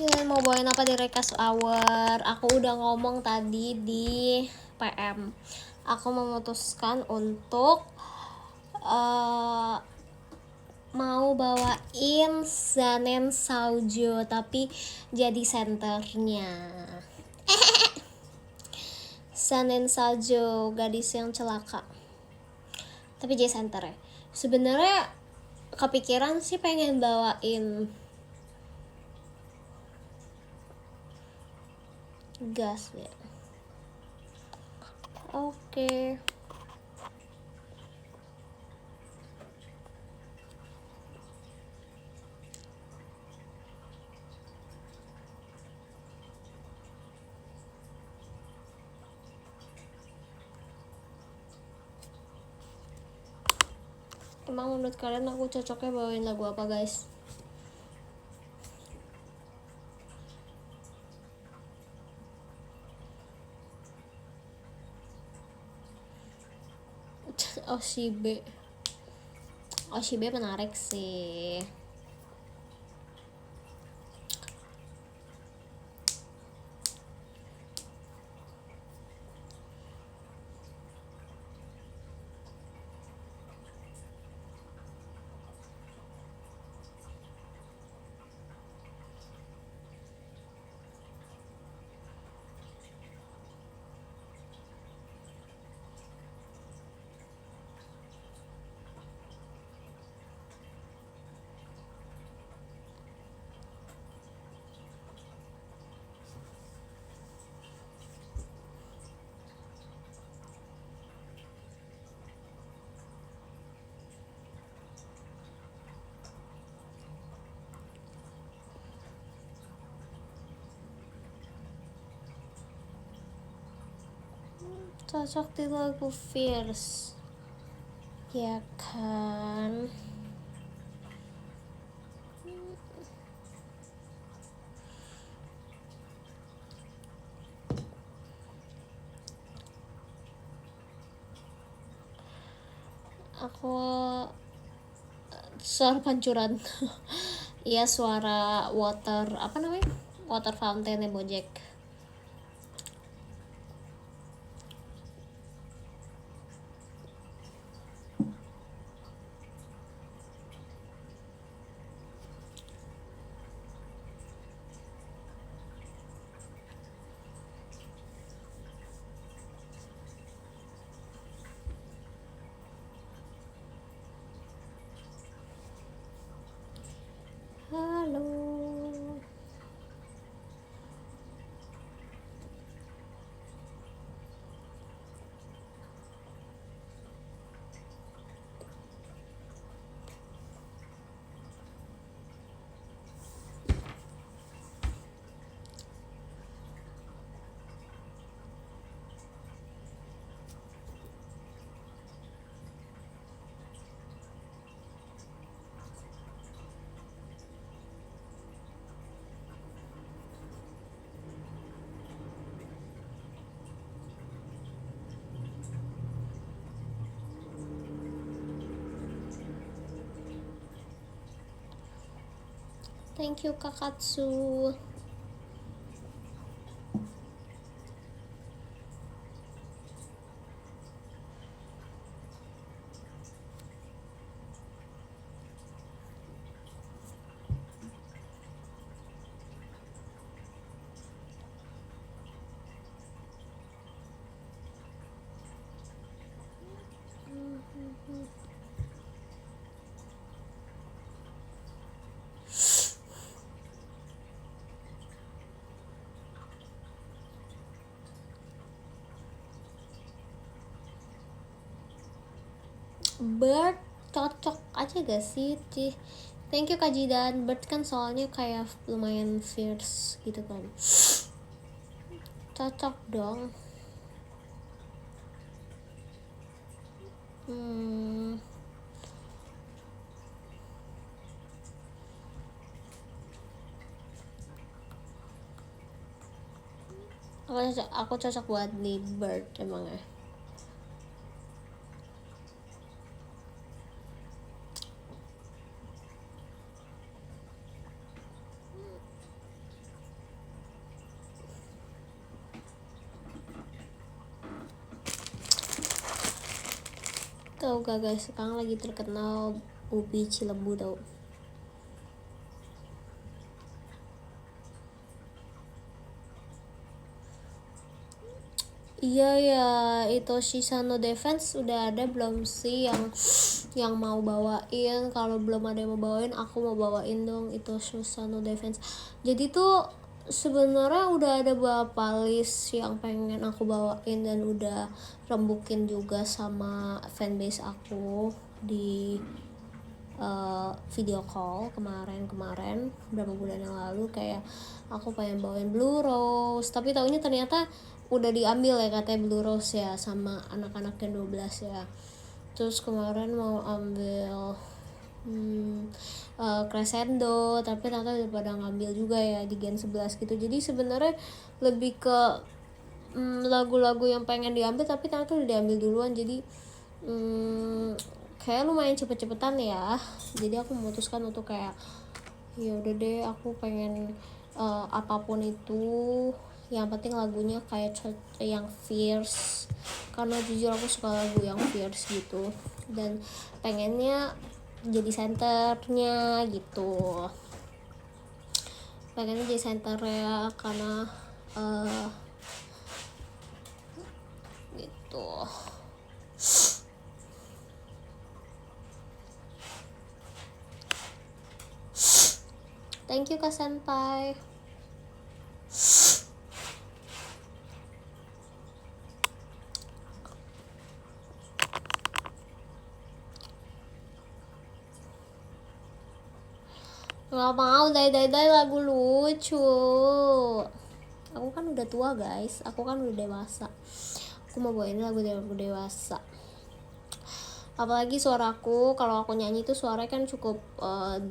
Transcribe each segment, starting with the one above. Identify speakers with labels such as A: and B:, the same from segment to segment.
A: Kalian mau bawain apa di Rekas Hour? Aku udah ngomong tadi di PM. Aku memutuskan untuk mau bawain Zanen Saujo, tapi jadi senternya. Zanen Saujo, gadis yang celaka. Tapi jadi center ya. Sebenarnya kepikiran sih pengen bawain gas ya. Oke. Emang menurut kalian aku cocoknya bawain lagu apa, guys? Oshibe menarik sih. Cocok di lagu Fierce, ya kan? Aku suara pancuran. Iya, suara water, apa namanya, water fountain Bojack. Halo. Thank you, Kakatsu. Bird cocok aja gak sih? Thank you, Kak Jidan. Bird kan soalnya kayak lumayan fierce gitu kan. Cocok dong. Aku cocok buat di Bird emang ya. tahu gak guys, sekarang lagi terkenal ubi Cilembu tau. Iya ya, itu Shisano Defense udah ada belum sih yang mau bawain? Kalau belum ada yang mau bawain, aku mau bawain dong itu Shisano Defense. Jadi tuh sebenarnya udah ada beberapa list yang pengen aku bawain dan udah rembukin juga sama fanbase aku di video call kemarin berapa bulan yang lalu, kayak aku pengen bawain Blue Rose tapi taunya ternyata udah diambil ya katanya Blue Rose ya sama anak-anaknya 12 ya. Terus kemarin mau ambil Crescendo tapi ternyata udah pada ngambil juga ya di Gen 11 gitu. Jadi sebenarnya lebih ke lagu-lagu yang pengen diambil tapi ternyata udah diambil duluan, jadi kayak lumayan cepet-cepetan ya. Jadi aku memutuskan untuk kayak ya udah deh, aku pengen apapun itu yang penting lagunya kayak yang fierce, karena jujur aku suka lagu yang fierce gitu dan pengennya jadi senternya gitu, pengennya jadi senternya karena gitu. Thank you Kak Senpai. Nggak mau, dai lagu lucu. Aku kan udah tua guys, aku kan udah dewasa. Aku mau bawain lagu dewasa. Apalagi suaraku, kalau aku nyanyi tuh suaranya kan cukup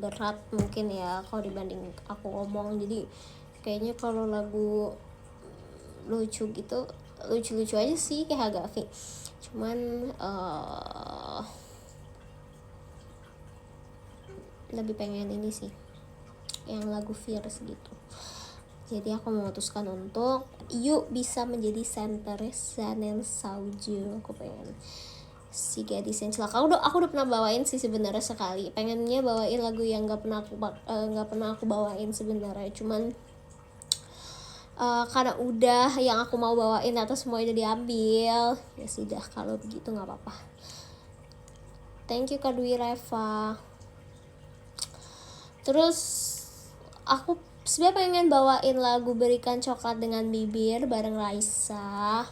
A: berat mungkin ya kalau dibanding aku ngomong. Jadi kayaknya kalau lagu lucu gitu, lucu-lucu aja sih kayak Hagafi. Cuman lebih pengen ini sih yang lagu fierce gitu. Jadi aku memutuskan untuk yuk bisa menjadi center Sanen Sauju. Aku pengen si gadis yang celaka. Aku udah pernah bawain sih sebenarnya sekali. Pengennya bawain lagu yang nggak pernah aku bawain sebenarnya. Cuman karena udah yang aku mau bawain atau semua udah diambil, ya sudah, kalau begitu nggak apa-apa. Thank you Kak Dwi Reva. Terus aku sebenarnya pengen bawain lagu Berikan Coklat Dengan Bibir bareng Raisa.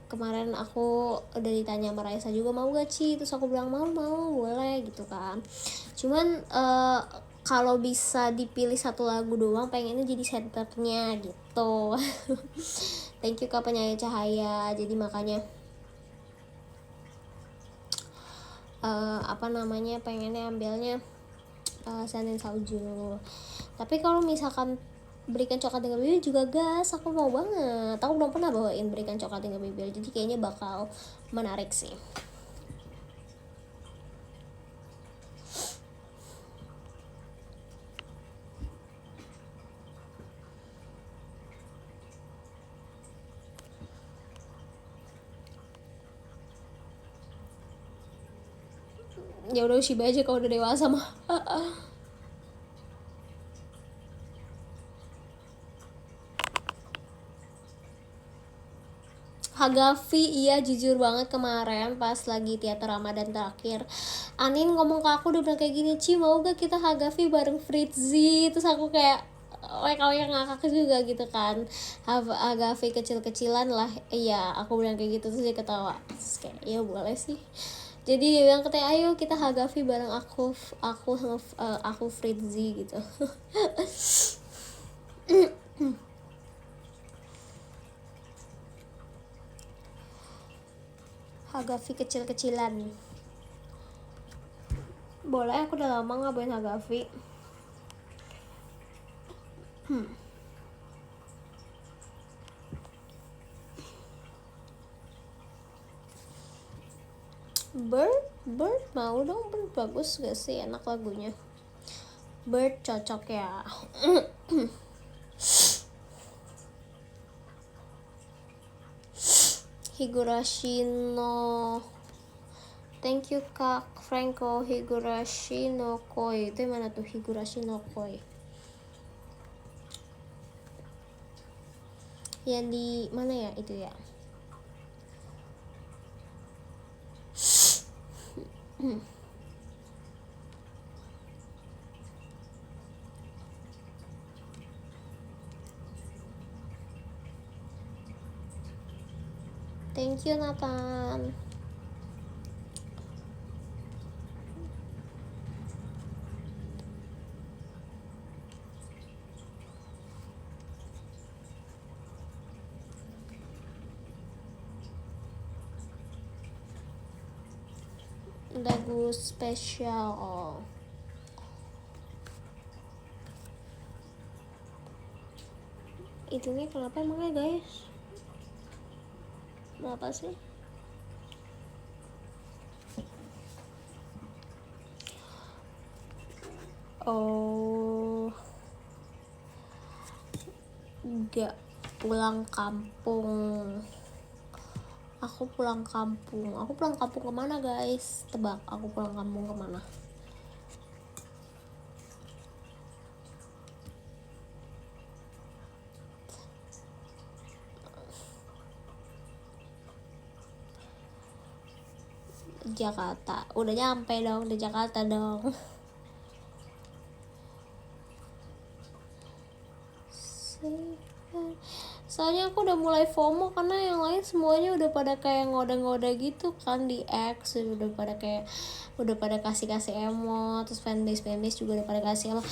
A: Kemarin aku udah ditanya sama Raisa juga mau gak Ci, terus aku bilang mau boleh gitu kan. Cuman kalau bisa dipilih satu lagu doang pengennya jadi senternya gitu. Thank you Kak Penyanyi Cahaya. Jadi makanya pengennya ambilnya Sanen Sauju. Tapi kalau misalkan Berikan Coklat Dengan Bibir juga gas, aku mau banget. Aku belum pernah bawain Berikan Coklat Dengan Bibir, jadi kayaknya bakal menarik sih. Ya udah Shiba aja kalau udah dewasa mah. Hagafi, iya jujur banget kemarin pas lagi teater Ramadan terakhir Anin ngomong ke aku, udah bilang kayak gini, Ci mau gak kita Hagafi bareng Fritzi. Terus aku kayak yang ngakak juga gitu kan, Hagafi kecil-kecilan lah. Iya aku bilang kayak gitu, terus dia ketawa. Terus kayak iya boleh sih. Jadi dia bilang katanya ayo kita Hagafi bareng aku Fritzi gitu. Hagafi kecil-kecilan. Boleh, aku udah lama nggak bawain Hagafi. Bird mau dong. Bird bagus gak sih, enak lagunya. Bird cocok ya. Higurashi no Thank you Kak Franco. Higurashi no Koi. Itu yang mana tuh Higurashi no Koi? Yang di mana ya itu ya? Thank you Nathan. Lagu spesial. Itunya kenapa emangnya guys? Kenapa sih? Oh, gak pulang kampung. Aku pulang kampung kemana guys? Tebak, aku pulang kampung kemana? Jakarta. Udah nyampe dong di Jakarta dong. Soalnya aku udah mulai FOMO karena yang lain semuanya udah pada kayak ngoda-ngoda gitu kan di X, udah pada kasih emot, terus fanbase juga udah pada kasih emot.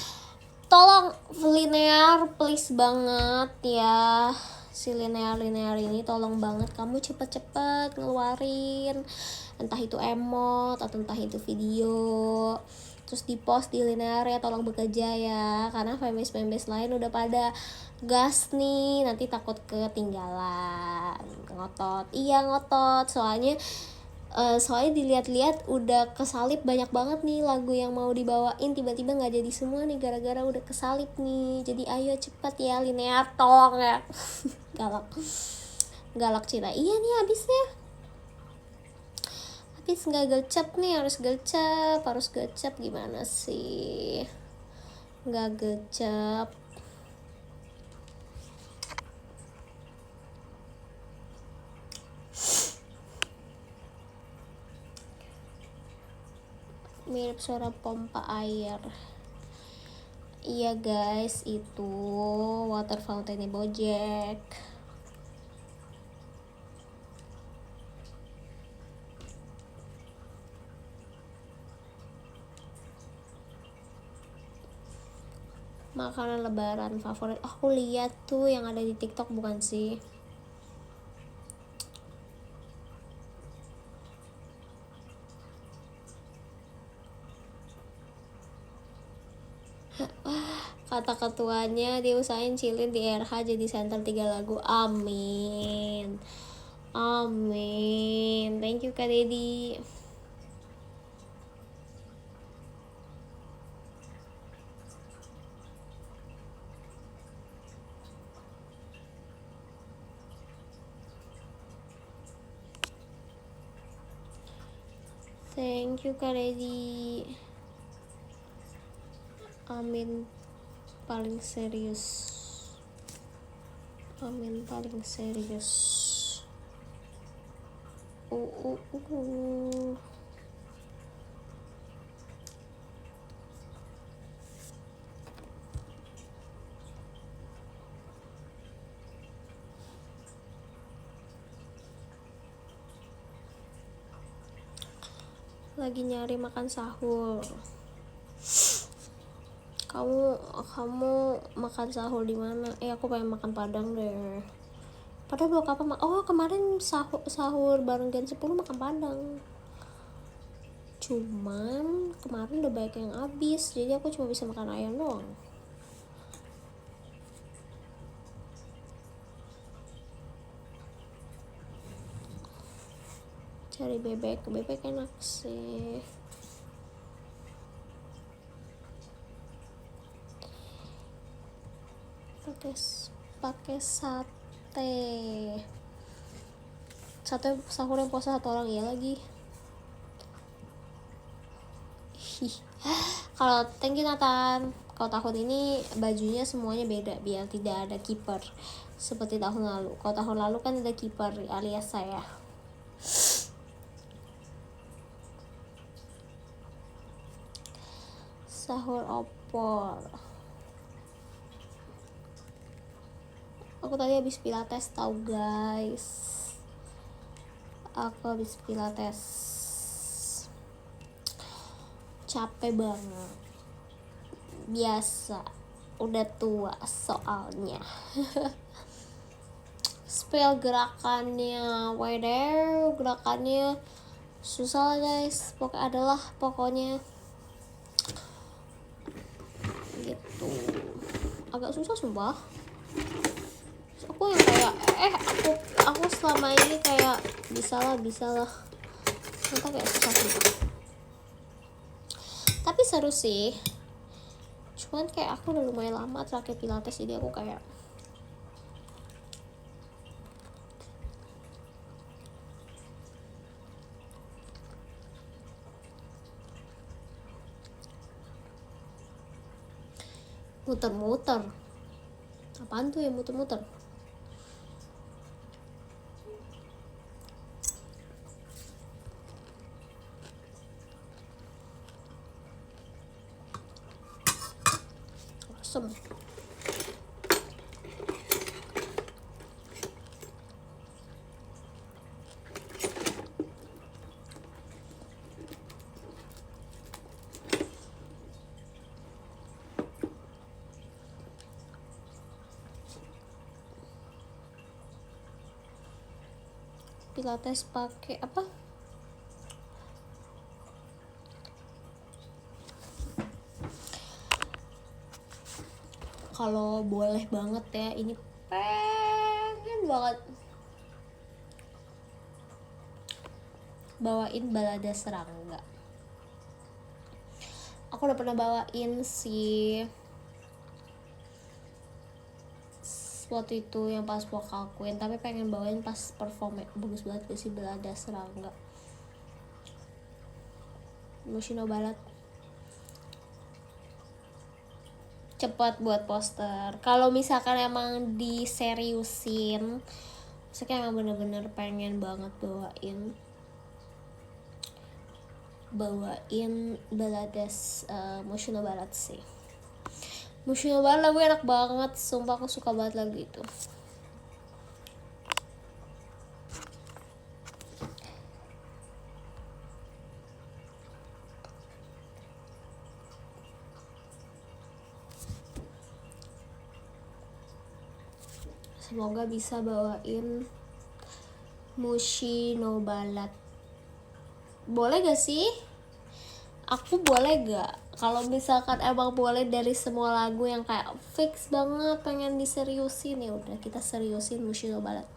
A: Tolong linear please banget ya, si linear ini tolong banget kamu cepet ngeluarin entah itu emot atau entah itu video, terus di post di linear ya, tolong bekerja ya, karena fanbase lain udah pada gas nih, nanti takut ketinggalan. Ngotot soalnya dilihat-lihat udah kesalip banyak banget nih lagu yang mau dibawain, tiba-tiba nggak jadi semua nih gara-gara udah kesalip nih. Jadi ayo cepat ya linear, tolong ya. galak Cina. Iya nih habis nggak gercep nih, harus gercep gimana sih, nggak gercep. Mirip suara pompa air. Iya guys, itu water fountain Bojack. Makanan lebaran favorit, aku lihat tuh yang ada di TikTok bukan sih? Kata ketuanya diusahain Cilin di RH jadi center 3 lagu. Amin. Thank you Kak Dedi. Thank you Kak Dedi. Amin paling serius. Lagi nyari makan sahur. Kamu makan sahur di mana? Aku pengen makan Padang deh. Padahal belum kapan kemarin sahur bareng Gen 10 makan Padang. Cuman kemarin udah banyak yang habis, jadi aku cuma bisa makan ayam doang. Cari bebek enak sih. Pakai sate sahur yang puasa 1 orang ya lagi. Kalau thank you Nathan. Kalau tahun ini bajunya semuanya beda biar tidak ada kiper seperti tahun lalu. Kalau tahun lalu kan ada kiper alias saya. Sahur opor. Aku tadi habis pilates tahu guys. Aku habis pilates. Capek banget. Biasa. Udah tua soalnya. Spell gerakannya. Gerakannya susah guys. Pokoknya gitu. Agak susah sumpah. Aku yang kayak aku selama ini kayak bisa lah ternyata kayak susah gitu. Tapi seru sih, cuman kayak aku udah lumayan lama terakhir pilates, jadi aku kayak muter-muter. Apaan tuh ya muter-muter? Asem. Pilates pakai apa? Kalau boleh banget ya, ini pengen banget bawain balada serangga. Aku udah pernah bawain sih waktu itu yang pas vokal queen, tapi pengen bawain pas perform. Bagus banget gak sih balada serangga? Mushino Balat cepat buat poster. Kalau misalkan emang diseriusin, misalkan emang bener-bener pengen banget bawain baladas Mushino Balat sih. Mushino Balat lagu enak banget, sumpah aku suka banget lagu itu. Semoga bisa bawain Mushino Balat. Boleh gak sih? Aku boleh gak? Kalau misalkan emang boleh dari semua lagu yang kayak fix banget pengen diseriusin, ya udah kita seriusin Mushino Balat.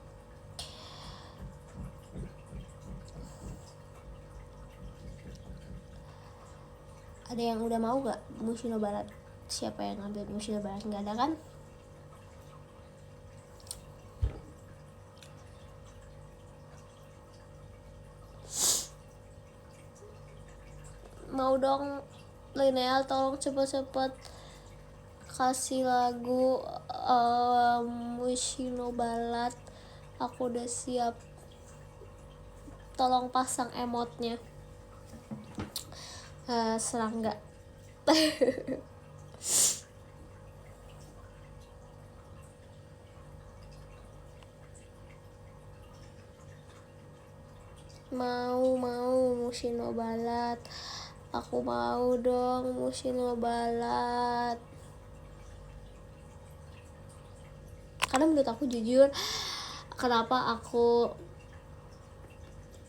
A: Ada yang udah mau gak Mushino Balat? Siapa yang ngambil Mushino Balat? Gak ada kan? Mau dong Lineal, tolong cepet-cepet kasih lagu Mushino Balat. Aku udah siap. Tolong pasang emotnya serangga. mau Mushino Balat. Aku mau dong Mushino Balat. Karena menurut aku jujur, kenapa aku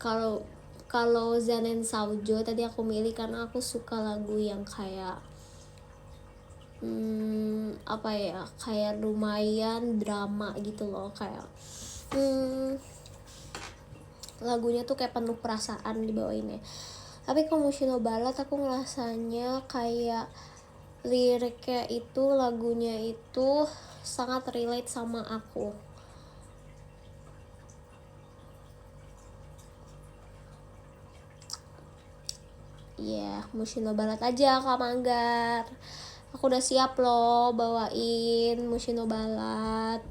A: kalau Zanen Saujo tadi aku milih karena aku suka lagu yang kayak kayak lumayan drama gitu loh, kayak lagunya tuh kayak penuh perasaan dibawainnya. Tapi kalau Mushino Balat aku ngerasanya kayak liriknya itu, lagunya itu sangat relate sama aku. Iya, Mushino Balat aja Kak Manggar. Aku udah siap loh bawain Mushino Balat.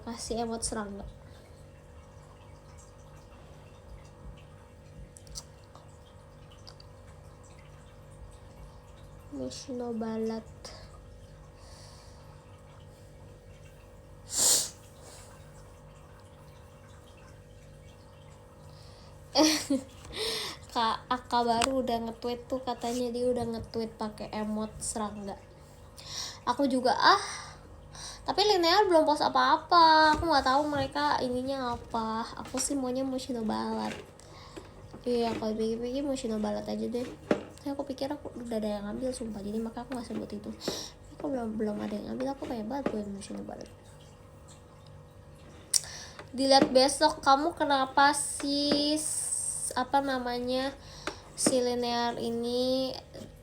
A: Kasih emot serangga. Mushino Balat. Kak Aka baru udah nge-tweet tuh, katanya dia udah nge-tweet pakai emot serangga. Aku juga tapi linear belum post apa-apa. Aku nggak tahu mereka ininya apa. Aku sih maunya Mushino Balat. Iya, kalau pikir-pikir Mushino Balat aja deh. Aku pikir aku udah ada yang ngambil sumpah, jadi maka aku nggak sebut itu. Aku belum ada yang ngambil. Aku kayak banget buat Mushino Balat. Dilihat besok. Kamu kenapa sih si linear ini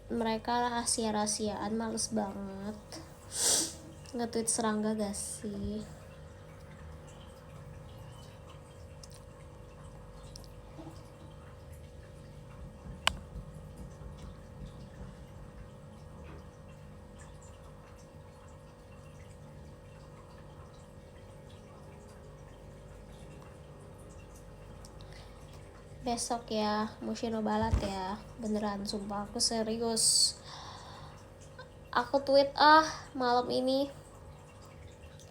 A: mereka rahasia-rahasiaan, males banget. Nge-tweet serangga gak sih? Besok ya, Mushino Balat ya. Beneran, sumpah aku serius. Aku tweet malam ini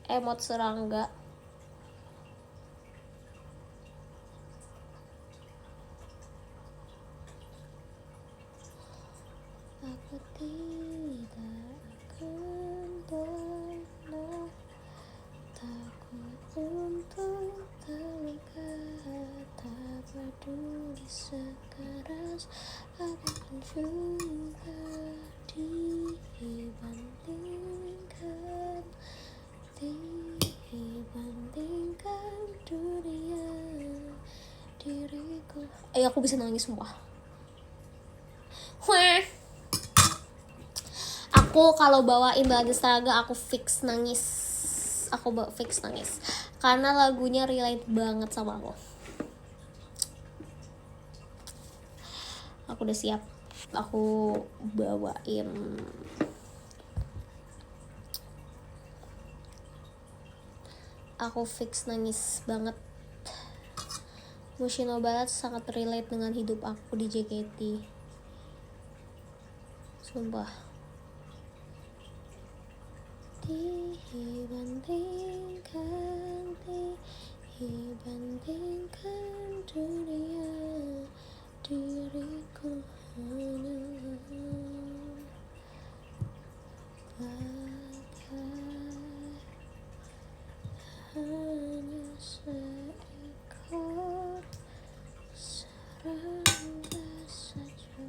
A: emot serangga. Aku tidak akan pernah takut untuk terlihat, tak peduli sekeras apapun juga dibandingkan dunia diriku. Aku bisa nangis semua. Aku kalau bawain Bahagia Serangga aku fix nangis. Karena lagunya relate banget sama aku. Aku udah siap. Aku bawain. Aku fix nangis banget. Mushino Balat sangat relate dengan hidup aku di JKT. Sumpah. Dibandingkan dunia, diriku hanya seekor serangga saja.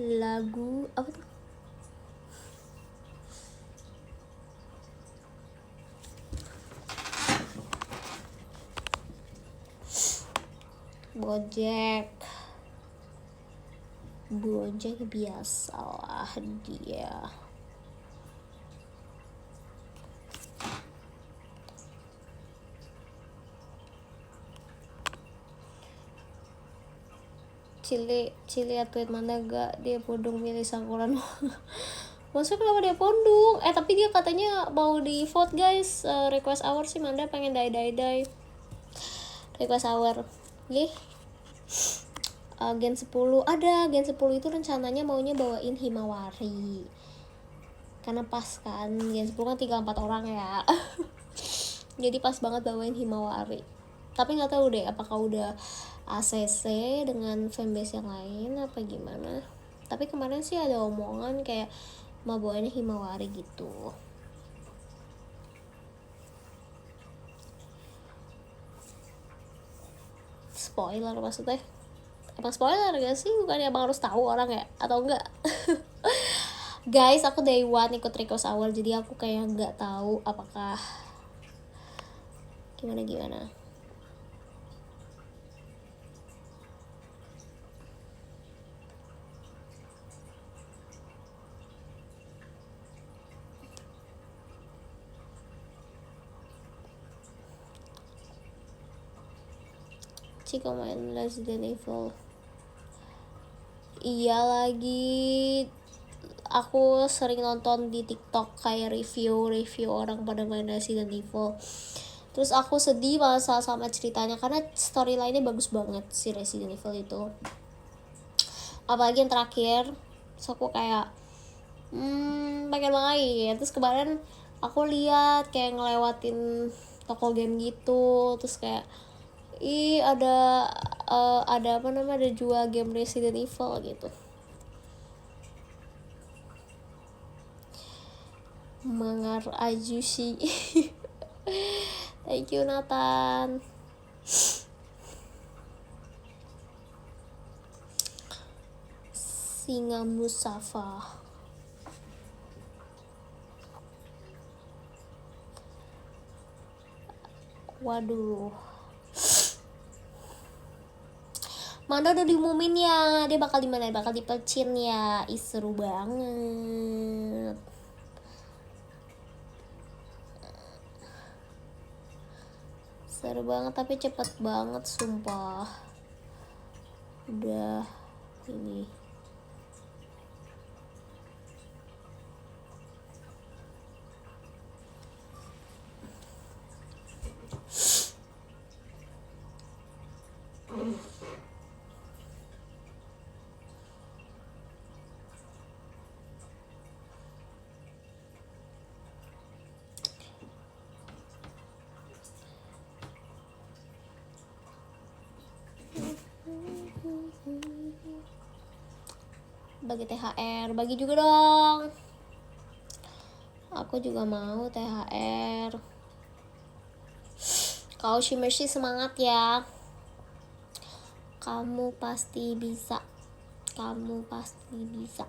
A: Lagu apa tuh? Gojek biasalah dia. Cili tweet mana gak dia pondong milih Sakuran. Maksudnya kenapa dia pondong? Tapi dia katanya mau di vote guys. Request hour sih Manda pengen die. Request hour. Gen 10 ada. Gen 10 itu rencananya maunya bawain Himawari. Karena pas kan Gen 10 kan 3-4 orang ya. Jadi pas banget bawain Himawari. Tapi gak tahu deh apakah udah ACC dengan fanbase yang lain apa gimana. Tapi kemarin sih ada omongan kayak mau bawainnya Himawari gitu. Spoiler maksudnya. Emang spoiler gak sih? Bukannya abang harus tahu orang ya? Atau enggak? Guys, aku day one ikut request awal, jadi aku kayak gak tahu apakah gimana. Cika main Resident Evil. Iya lagi, aku sering nonton di TikTok kayak review orang pada main Resident Evil. Terus aku sedih banget sama ceritanya karena storyline-nya bagus banget si Resident Evil itu. Apalagi yang terakhir, terus aku kayak pengen main. Terus kemarin aku lihat kayak ngelewatin toko game gitu, terus kayak ada apa namanya, ada jual game Resident Evil gitu. Mangar Ajushi. Thank you Nathan. Singa Musafa. Waduh, Mando udah diumumin ya, dia bakal dimana, bakal di Pelcin ya. Seru banget. Seru banget tapi cepet banget sumpah. Udah ini. Bagi THR, bagi juga dong. Aku juga mau THR. Kau Shimershi semangat ya. Kamu pasti bisa. Kamu pasti bisa.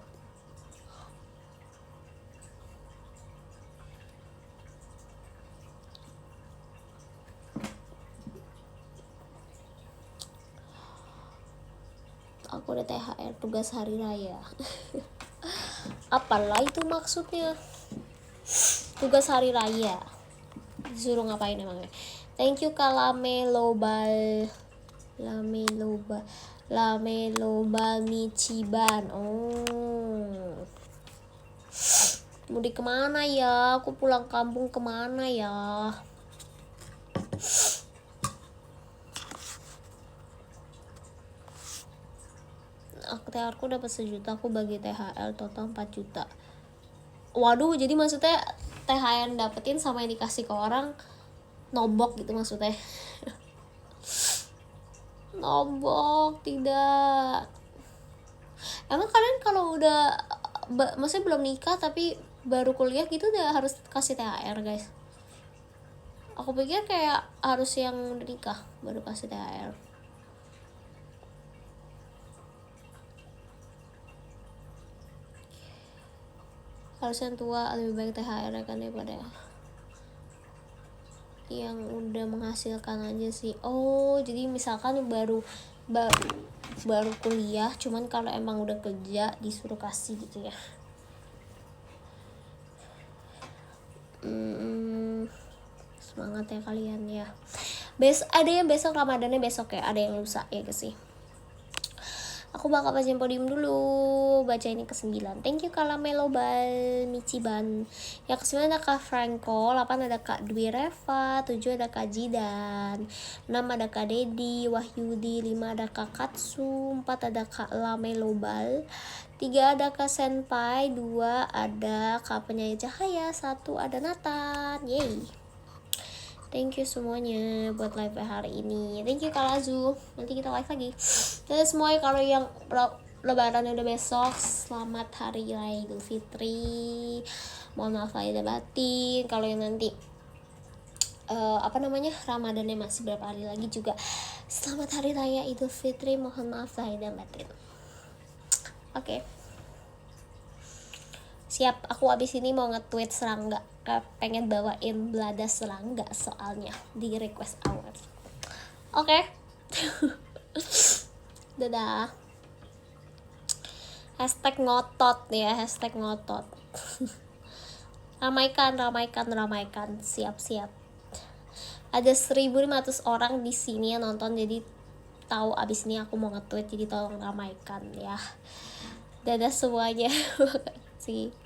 A: Aku udah THR tugas hari raya. Apalah itu maksudnya? Tugas hari raya. Disuruh ngapain emangnya? Thank you Kalame Lobal. Lame Lobal Michiban. Oh. Mudik kemana ya? Aku pulang kampung kemana ya? THR-ku dapat 1 juta, aku bagi THR total 4 juta. Waduh, jadi maksudnya THR yang dapetin sama yang dikasih ke orang nombok gitu maksudnya. Nombok, tidak. Emang kalian kalau udah maksudnya belum nikah tapi baru kuliah gitu udah harus kasih THR guys? Aku pikir kayak harus yang udah nikah baru kasih THR. Harus yang tua lebih baik THR kan daripada yang udah menghasilkan aja sih. Oh, jadi misalkan baru kuliah, cuman kalau emang udah kerja disuruh kasih gitu ya. Semangat ya kalian ya. Ada yang besok Ramadannya besok ya, ada yang lusa ya guys sih. Aku bakal bacain podium dulu. Baca ini ke-9. Thank you Kalamelo Bal Michiban. Yang ke-9 ada Kak Franco, 8 ada Kak Dwi Reva, 7 ada Kak Jidan, 6 ada Kak Dedi Wahyudi, 5 ada Kak Katsu, 4 ada Kak Lamelo Bal, 3 ada Kak Senpai, 2 ada Kak Penyanyi Cahaya, 1 ada Nathan. Yeay. Thank you semuanya buat live hari ini. Thank you Kak Lazu. Nanti kita live lagi. Dan semuanya kalau yang lebaran udah besok, selamat hari raya Idul Fitri. Mohon maaf lahir dan batin. Kalau yang nanti Ramadannya masih berapa hari lagi juga, selamat hari raya Idul Fitri. Mohon maaf lahir dan batin. Oke. Siap, aku abis ini mau nge-tweet serangga. Pengen bawain belada serangga soalnya di request hour. Oke. Dadah. Hashtag ngotot ya, hashtag ngotot. Ramaikan. Siap. Ada 1.500 orang di sini yang nonton, jadi tahu abis ini aku mau nge-tweet, jadi tolong ramaikan ya. Dadah semuanya. Makasih.